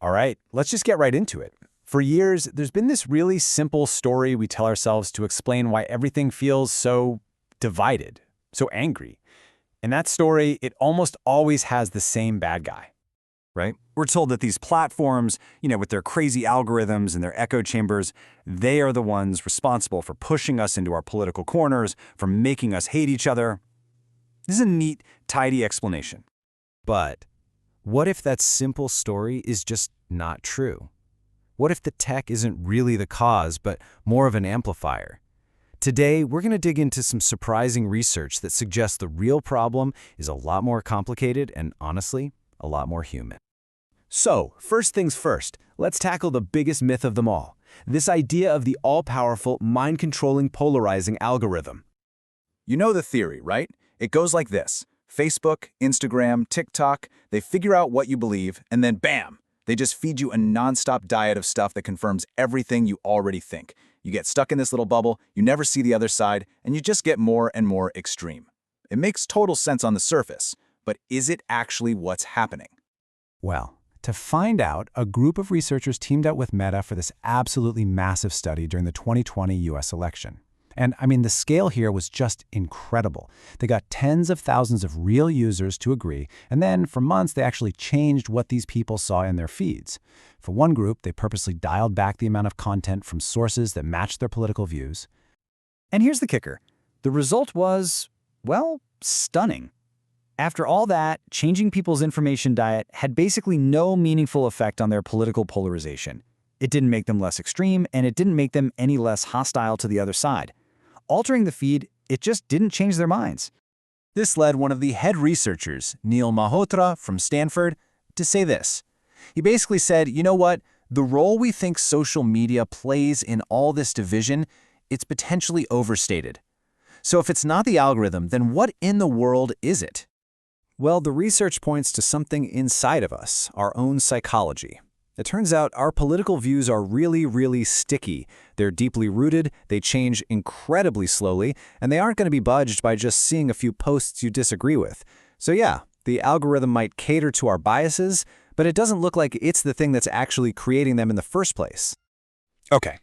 All right, let's just get right into it. For years, there's been this really simple story we tell ourselves to explain why everything feels so divided, so angry. In that story, it almost always has the same bad guy. Right? We're told that these platforms, with their crazy algorithms and their echo chambers, they are the ones responsible for pushing us into our political corners, for making us hate each other. This is a neat, tidy explanation. But what if that simple story is just not true? What if the tech isn't really the cause, but more of an amplifier? Today, we're going to dig into some surprising research that suggests the real problem is a lot more complicated and, honestly, a lot more human. So, first things first, let's tackle the biggest myth of them all, this idea of the all-powerful, mind-controlling, polarizing algorithm. You know the theory, right? It goes like this. Facebook, Instagram, TikTok, they figure out what you believe, and then bam! They just feed you a nonstop diet of stuff that confirms everything you already think. You get stuck in this little bubble, you never see the other side, and you just get more and more extreme. It makes total sense on the surface, but is it actually what's happening? Well, to find out, a group of researchers teamed up with Meta for this absolutely massive study during the 2020 US election. And the scale here was just incredible. They got tens of thousands of real users to agree, and then for months they actually changed what these people saw in their feeds. For one group, they purposely dialed back the amount of content from sources that matched their political views. And here's the kicker. The result was, well, stunning. After all that, changing people's information diet had basically no meaningful effect on their political polarization. It didn't make them less extreme, and it didn't make them any less hostile to the other side. Altering the feed, it just didn't change their minds. This led one of the head researchers, Neil Malhotra from Stanford, to say this. He basically said, you know what? The role we think social media plays in all this division, it's potentially overstated. So if it's not the algorithm, then what in the world is it? Well, the research points to something inside of us, our own psychology. It turns out our political views are really, really sticky. They're deeply rooted, they change incredibly slowly, and they aren't going to be budged by just seeing a few posts you disagree with. So yeah, the algorithm might cater to our biases, but it doesn't look like it's the thing that's actually creating them in the first place. Okay.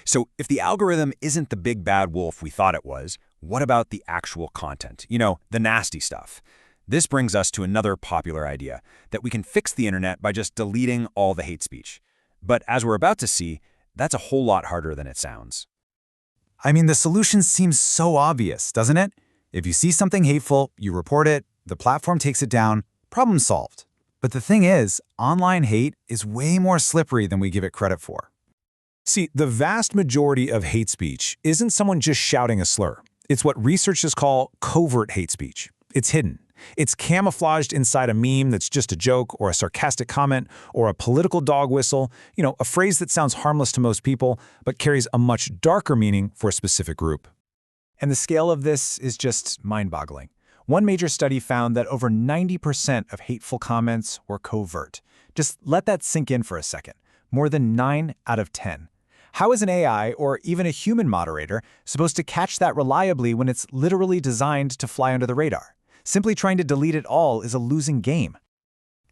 So if the algorithm isn't the big bad wolf we thought it was, what about the actual content? The nasty stuff. This brings us to another popular idea, that we can fix the internet by just deleting all the hate speech. But as we're about to see, that's a whole lot harder than it sounds. The solution seems so obvious, doesn't it? If you see something hateful, you report it, the platform takes it down, problem solved. But the thing is, online hate is way more slippery than we give it credit for. See, the vast majority of hate speech isn't someone just shouting a slur. It's what researchers call covert hate speech. It's hidden. It's camouflaged inside a meme that's just a joke or a sarcastic comment or a political dog whistle, a phrase that sounds harmless to most people but carries a much darker meaning for a specific group. And the scale of this is just mind-boggling. One major study found that over 90% of hateful comments were covert. Just let that sink in for a second. More than 9 out of 10. How is an AI or even a human moderator supposed to catch that reliably when it's literally designed to fly under the radar? Simply trying to delete it all is a losing game.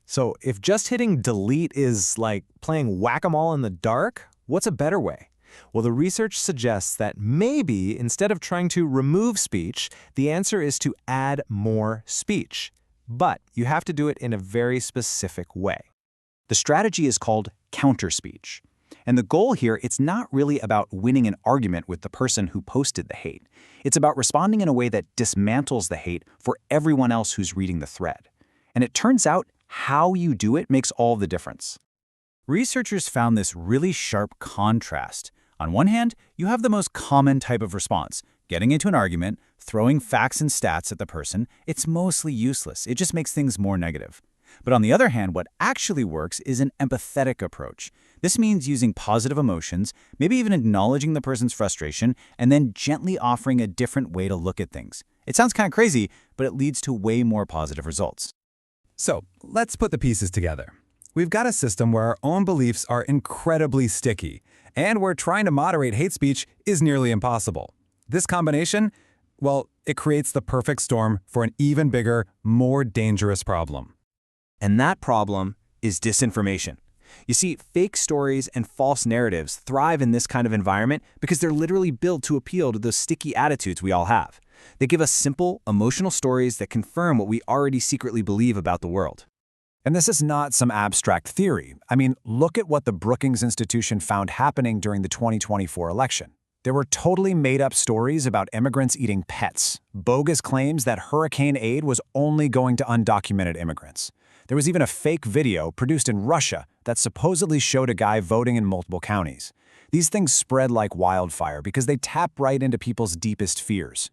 So if just hitting delete is like playing whack-a-mole in the dark, what's a better way? Well, the research suggests that maybe instead of trying to remove speech, the answer is to add more speech. But you have to do it in a very specific way. The strategy is called counter-speech. And the goal here, it's not really about winning an argument with the person who posted the hate. It's about responding in a way that dismantles the hate for everyone else who's reading the thread. And it turns out how you do it makes all the difference. Researchers found this really sharp contrast. On one hand, you have the most common type of response, getting into an argument, throwing facts and stats at the person. It's mostly useless. It just makes things more negative. But on the other hand, what actually works is an empathetic approach. This means using positive emotions, maybe even acknowledging the person's frustration, and then gently offering a different way to look at things. It sounds kind of crazy, but it leads to way more positive results. So let's put the pieces together. We've got a system where our own beliefs are incredibly sticky, and where trying to moderate hate speech is nearly impossible. This combination, well, it creates the perfect storm for an even bigger, more dangerous problem. And that problem is disinformation. You see, fake stories and false narratives thrive in this kind of environment because they're literally built to appeal to those sticky attitudes we all have. They give us simple, emotional stories that confirm what we already secretly believe about the world. And this is not some abstract theory. I mean, look at what the Brookings Institution found happening during the 2024 election. There were totally made-up stories about immigrants eating pets, bogus claims that hurricane aid was only going to undocumented immigrants. There was even a fake video produced in Russia that supposedly showed a guy voting in multiple counties. These things spread like wildfire because they tap right into people's deepest fears.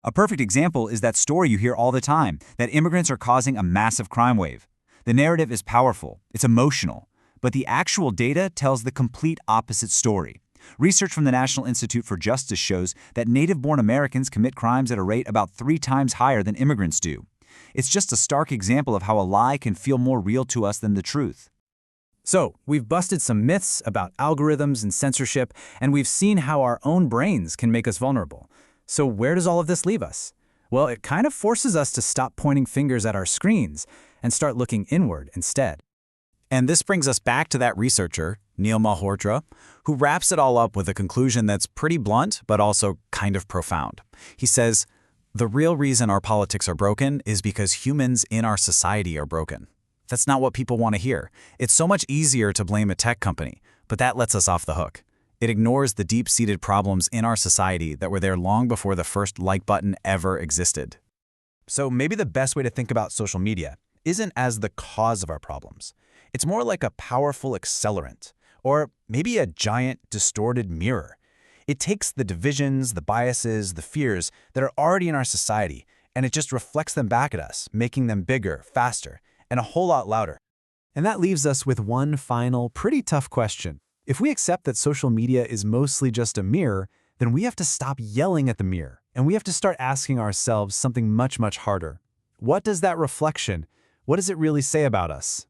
A perfect example is that story you hear all the time, that immigrants are causing a massive crime wave. The narrative is powerful, it's emotional, but the actual data tells the complete opposite story. Research from the National Institute for Justice shows that native-born Americans commit crimes at a rate about 3 times higher than immigrants do. It's just a stark example of how a lie can feel more real to us than the truth. So, we've busted some myths about algorithms and censorship, and we've seen how our own brains can make us vulnerable. So where does all of this leave us? Well, it kind of forces us to stop pointing fingers at our screens and start looking inward instead. And this brings us back to that researcher, Neil Malhotra, who wraps it all up with a conclusion that's pretty blunt, but also kind of profound. He says, "The real reason our politics are broken is because humans in our society are broken." That's not what people want to hear. It's so much easier to blame a tech company, but that lets us off the hook. It ignores the deep-seated problems in our society that were there long before the first like button ever existed. So maybe the best way to think about social media isn't as the cause of our problems. It's more like a powerful accelerant, or maybe a giant, distorted mirror. It takes the divisions, the biases, the fears that are already in our society, and it just reflects them back at us, making them bigger, faster, and a whole lot louder. And that leaves us with one final, pretty tough question. If we accept that social media is mostly just a mirror, then we have to stop yelling at the mirror, and we have to start asking ourselves something much, much harder. What does that reflection, what does it really say about us?